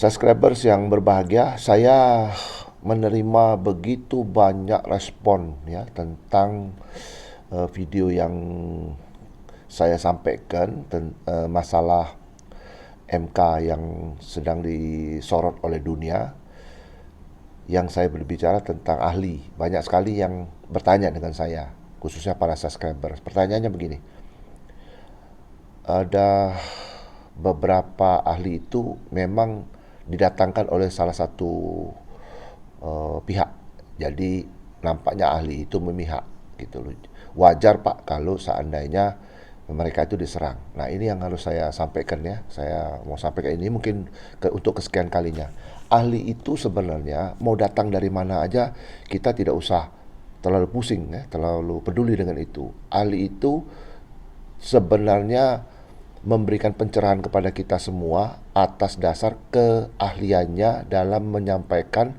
Subscribers yang berbahagia, saya menerima begitu banyak respon ya tentang video yang saya sampaikan masalah MK yang sedang disorot oleh dunia, yang saya berbicara tentang ahli. Banyak sekali yang bertanya dengan saya, khususnya para subscribers. Pertanyaannya begini, ada beberapa ahli itu memang didatangkan oleh salah satu pihak. Jadi nampaknya ahli itu memihak gitu loh. Wajar Pak kalau seandainya mereka itu diserang. Nah, ini yang harus saya sampaikan ya. Saya mau sampaikan ini mungkin untuk kesekian kalinya. Ahli itu sebenarnya mau datang dari mana aja, kita tidak usah terlalu pusing ya, terlalu peduli dengan itu. Ahli itu sebenarnya memberikan pencerahan kepada kita semua atas dasar keahliannya dalam menyampaikan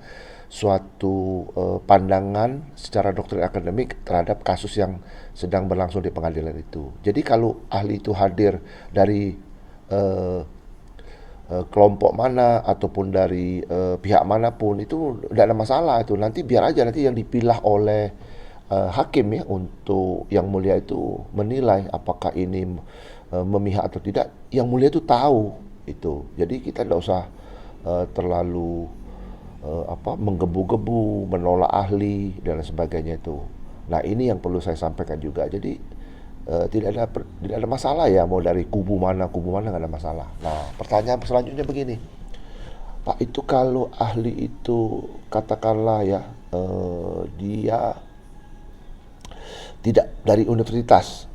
suatu pandangan secara doktrin akademik terhadap kasus yang sedang berlangsung di pengadilan itu. Jadi kalau ahli itu hadir dari kelompok mana ataupun dari pihak manapun, itu tidak ada masalah. Itu nanti biar aja, nanti yang dipilah oleh hakim ya, untuk yang mulia itu menilai apakah ini memihak atau tidak. Yang mulia itu tahu itu. Jadi kita tidak usah terlalu menggebu-gebu, menolak ahli dan sebagainya itu. Nah, ini yang perlu saya sampaikan juga. Jadi tidak ada masalah ya, mau dari kubu mana nggak ada masalah. Nah, pertanyaan selanjutnya begini, Pak, itu kalau ahli itu katakanlah ya, dia tidak dari universitas,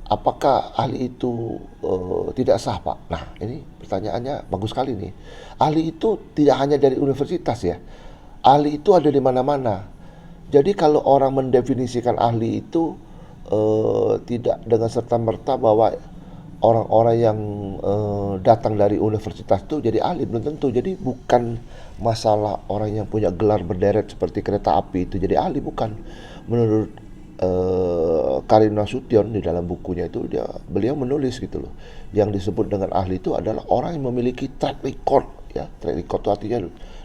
apakah ahli itu tidak sah, Pak? Nah, ini pertanyaannya bagus sekali nih. Ahli itu tidak hanya dari universitas ya. Ahli itu ada di mana-mana. Jadi kalau orang mendefinisikan ahli itu tidak dengan serta-merta bahwa orang-orang yang datang dari universitas itu jadi ahli, belum tentu. Jadi bukan masalah orang yang punya gelar berderet seperti kereta api itu jadi ahli, bukan. Menurut Karim Nasution di dalam bukunya itu, beliau menulis gitu loh, yang disebut dengan ahli itu adalah orang yang memiliki track record ya. Track record itu artinya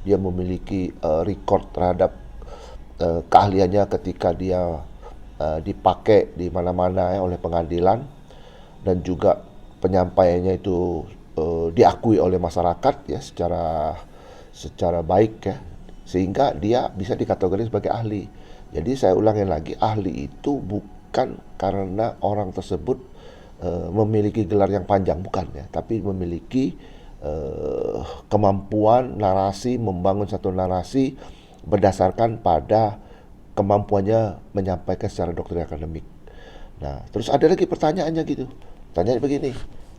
dia memiliki record terhadap keahliannya ketika dia dipakai di mana-mana ya oleh pengadilan, dan juga penyampaiannya itu diakui oleh masyarakat ya secara baik ya, sehingga dia bisa dikategorikan sebagai ahli. Jadi saya ulangi lagi, ahli itu bukan karena orang tersebut memiliki gelar yang panjang, bukan ya, tapi memiliki kemampuan narasi, membangun satu narasi berdasarkan pada kemampuannya menyampaikan secara doktrin akademik. Nah, terus ada lagi pertanyaannya gitu. Pertanyaan begini,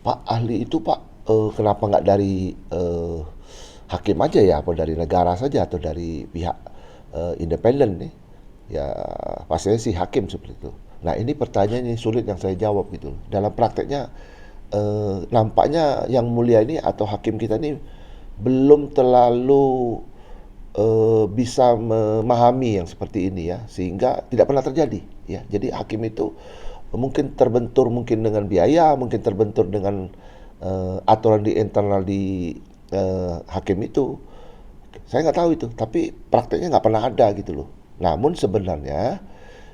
Pak, ahli itu Pak, kenapa nggak dari hakim aja ya, apa dari negara saja atau dari pihak independen nih? Ya pastinya sih hakim seperti itu. Nah, ini pertanyaan yang sulit yang saya jawab gitu. Dalam prakteknya nampaknya yang mulia ini atau hakim kita ini belum terlalu bisa memahami yang seperti ini ya, sehingga tidak pernah terjadi ya. Jadi hakim itu mungkin terbentur mungkin dengan biaya, mungkin terbentur dengan aturan di internal di hakim itu. Saya nggak tahu itu, tapi prakteknya nggak pernah ada gitu loh. Namun sebenarnya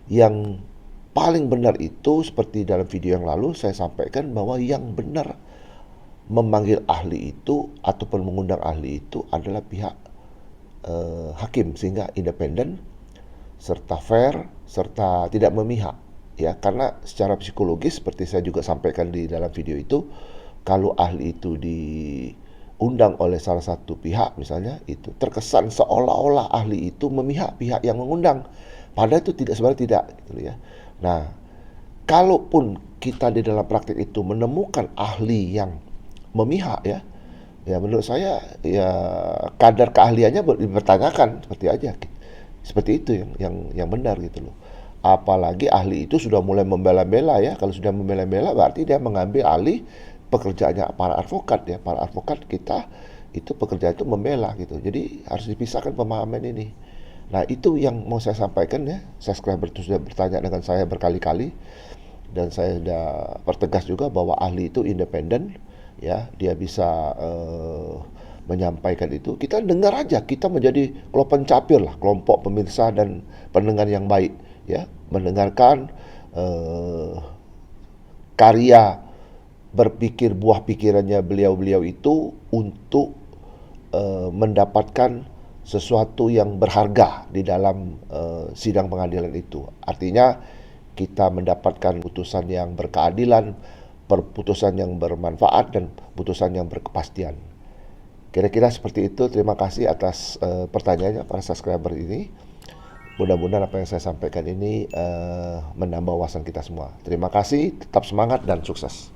yang paling benar itu seperti dalam video yang lalu saya sampaikan, bahwa yang benar memanggil ahli itu ataupun mengundang ahli itu adalah pihak hakim, sehingga independen serta fair serta tidak memihak ya. Karena secara psikologis seperti saya juga sampaikan di dalam video itu, kalau ahli itu diundang oleh salah satu pihak misalnya, itu terkesan seolah-olah ahli itu memihak pihak yang mengundang, padahal itu tidak, sebenarnya tidak gitu ya. Nah, kalaupun kita di dalam praktik itu menemukan ahli yang memihak ya, ya menurut saya ya kadar keahliannya dipertanyakan seperti aja. Seperti itu yang benar gitu loh. Apalagi ahli itu sudah mulai membela-bela ya. Kalau sudah membela-bela berarti dia mengambil alih pekerjaannya para advokat ya. Para advokat kita itu pekerjaan itu membela gitu. Jadi harus dipisahkan pemahaman ini. Nah, itu yang mau saya sampaikan ya. Subscriber itu sudah bertanya dengan saya berkali-kali, dan saya sudah pertegas juga bahwa ahli itu independen ya. Dia bisa menyampaikan itu, kita dengar aja, kita menjadi kalau pencapir lah, kelompok pemirsa dan pendengar yang baik, ya, mendengarkan karya berpikir buah pikirannya beliau-beliau itu untuk mendapatkan sesuatu yang berharga di dalam sidang pengadilan itu. Artinya kita mendapatkan putusan yang berkeadilan, putusan yang bermanfaat dan putusan yang berkepastian. Kira-kira seperti itu. Terima kasih atas pertanyaannya para subscriber ini. Mudah-mudahan apa yang saya sampaikan ini menambah wawasan kita semua. Terima kasih, tetap semangat dan sukses.